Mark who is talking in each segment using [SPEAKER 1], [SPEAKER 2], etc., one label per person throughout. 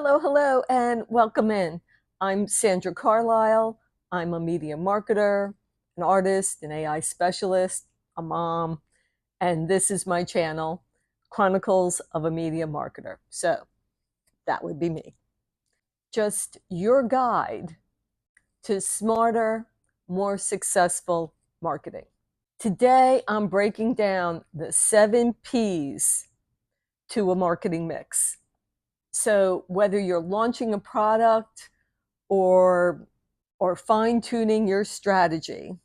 [SPEAKER 1] Hello, hello, and welcome in. I'm Sandra Carlisle. I'm a media marketer, an artist, an AI specialist, a mom, and this is my channel, Chronicles of a Media Marketer. So that would be me. Just your guide to smarter, more successful marketing. Today, I'm breaking down the 7 P's to a marketing mix. So whether you're launching a product or fine-tuning your strategy,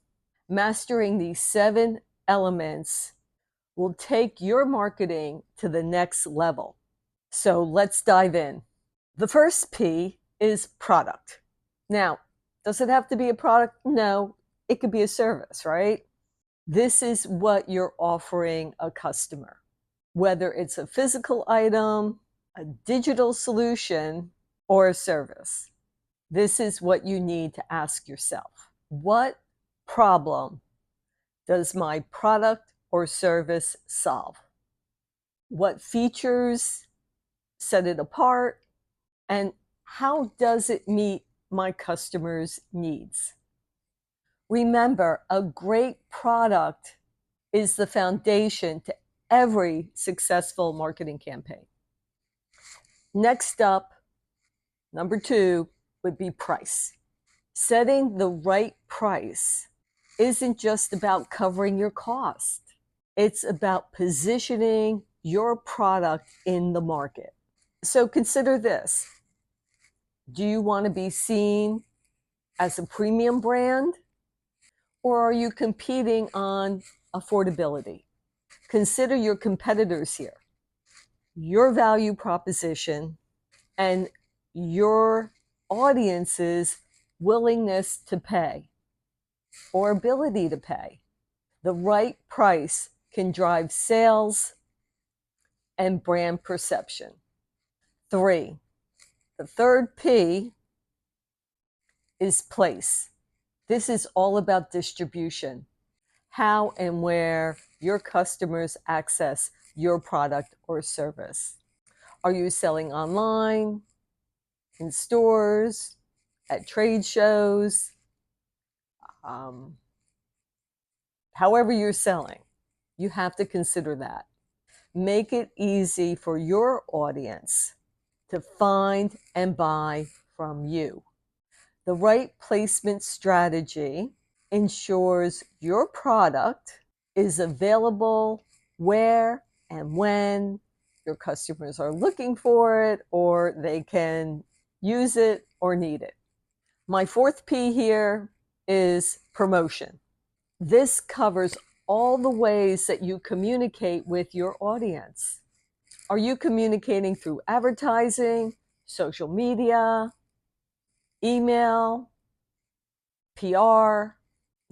[SPEAKER 1] mastering these 7 elements will take your marketing to the next level. So let's dive in. The first P is product. Now, does it have to be a product? No, it could be a service, right? This is what you're offering a customer, whether it's a physical item, a digital solution, or a service. This is what you need to ask yourself. What problem does my product or service solve? What features set it apart? And how does it meet my customers' needs? Remember, a great product is the foundation to every successful marketing campaign. Next up, number 2 would be price. Setting the right price isn't just about covering your cost. It's about positioning your product in the market. So consider this. Do you want to be seen as a premium brand, or are you competing on affordability? Consider your competitors here, your value proposition, and your audience's willingness to pay or ability to pay. The right price can drive sales and brand perception. 3, the third P is place. This is all about distribution, how and where your customers access your product or service. Are you selling online, in stores, at trade shows? However you're selling, you have to consider that. Make it easy for your audience to find and buy from you. The right placement strategy ensures your product is available where and when your customers are looking for it, or they can use it or need it. My 4th P here is promotion. This covers all the ways that you communicate with your audience. Are you communicating through advertising, social media, email, PR?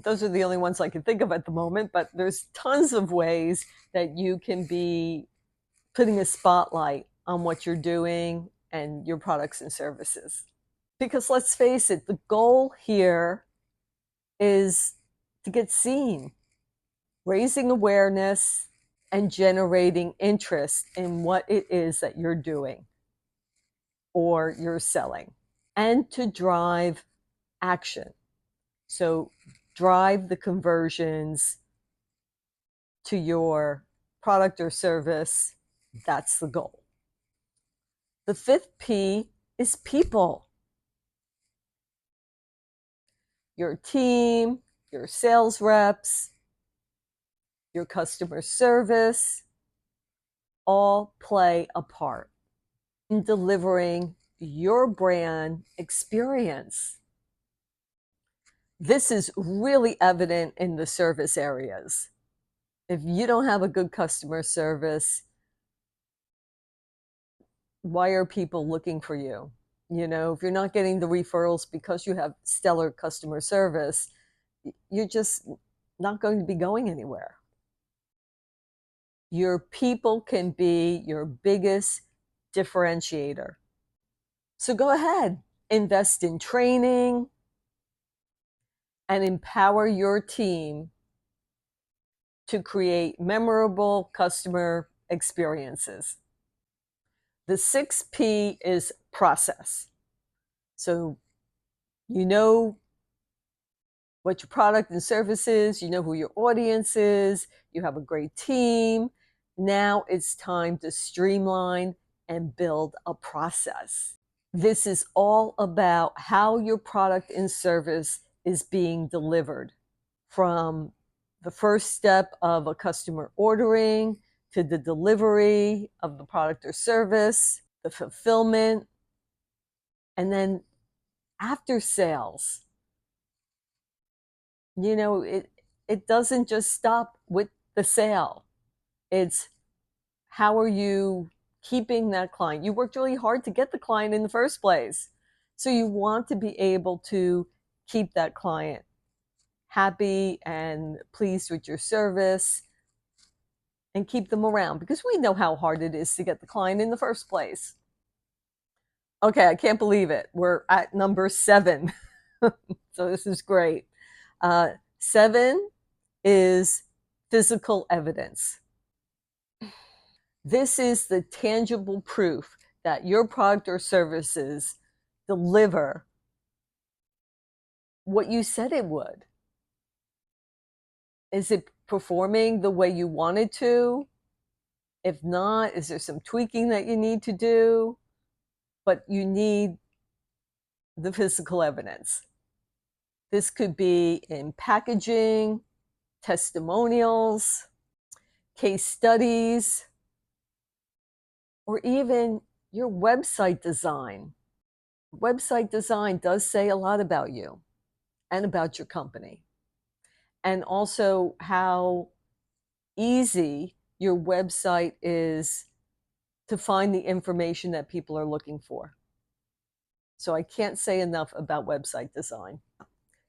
[SPEAKER 1] Those are the only ones I can think of at the moment, but there's tons of ways that you can be putting a spotlight on what you're doing and your products and services. Because let's face it, the goal here is to get seen, raising awareness and generating interest in what it is that you're doing or you're selling, and to drive action. So drive the conversions to your product or service. That's the goal. The 5th P is people. Your team, your sales reps, your customer service all play a part in delivering your brand experience. This is really evident in the service areas. If you don't have a good customer service, why are people looking for you? You know, if you're not getting the referrals because you have stellar customer service, you're just not going to be going anywhere. Your people can be your biggest differentiator. So go ahead, invest in training and empower your team to create memorable customer experiences. The 6th P is process. So you know what your product and service is, you know who your audience is, you have a great team. Now it's time to streamline and build a process. This is all about how your product and service is being delivered, from the first step of a customer ordering to the delivery of the product or service, the fulfillment, and then after sales. You know, it doesn't just stop with the sale. It's how are you keeping that client? You worked really hard to get the client in the first place. So you want to be able to keep that client happy and pleased with your service and keep them around, because we know how hard it is to get the client in the first place. Okay, I can't believe it. We're at number 7. So this is great. 7 is physical evidence. This is the tangible proof that your product or services deliver what you said it would. Is it performing the way you want it to? If not, is there some tweaking that you need to do? But you need the physical evidence. This could be in packaging, testimonials, case studies, or even your website design. Website design does say a lot about you and about your company, and also how easy your website is to find the information that people are looking for. So I can't say enough about website design.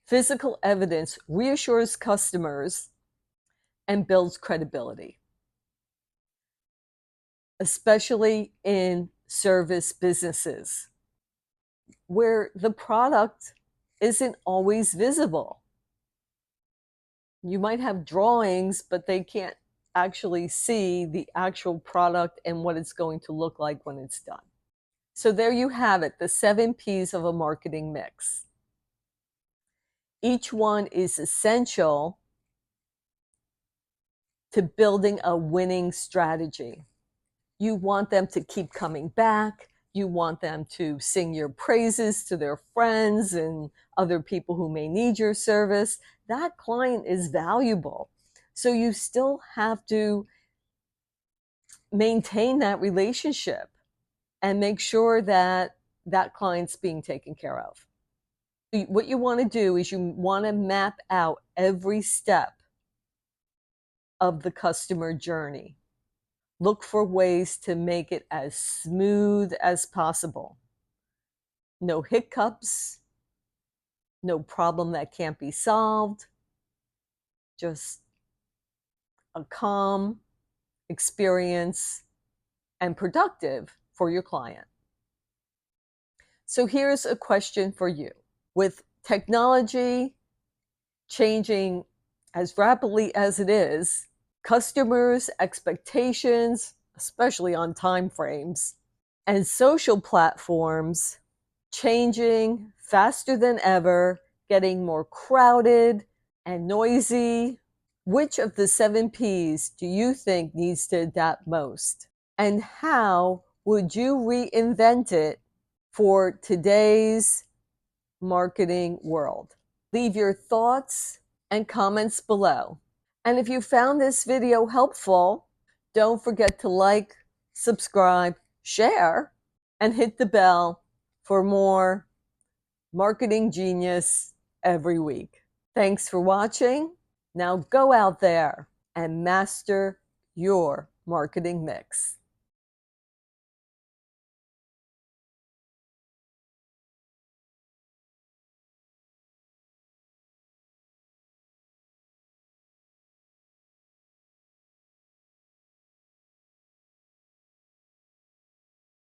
[SPEAKER 1] Physical evidence reassures customers and builds credibility, especially in service businesses where the product isn't always visible. You might have drawings, but they can't actually see the actual product and what it's going to look like when it's done. So there you have it, the 7 P's of a marketing mix. Each one is essential to building a winning strategy. You want them to keep coming back. You want them to sing your praises to their friends and other people who may need your service. That client is valuable. So you still have to maintain that relationship and make sure that that client's being taken care of. What you want to do is you want to map out every step of the customer journey. Look for ways to make it as smooth as possible. No hiccups, no problem that can't be solved, just a calm experience and productive for your client. So here's a question for you. With technology changing as rapidly as it is, customers' expectations, especially on time frames, and social platforms changing faster than ever, getting more crowded and noisy. Which of the 7 P's do you think needs to adapt most? And how would you reinvent it for today's marketing world? Leave your thoughts and comments below. And if you found this video helpful, don't forget to like, subscribe, share, and hit the bell for more marketing genius every week. Thanks for watching. Now go out there and master your marketing mix.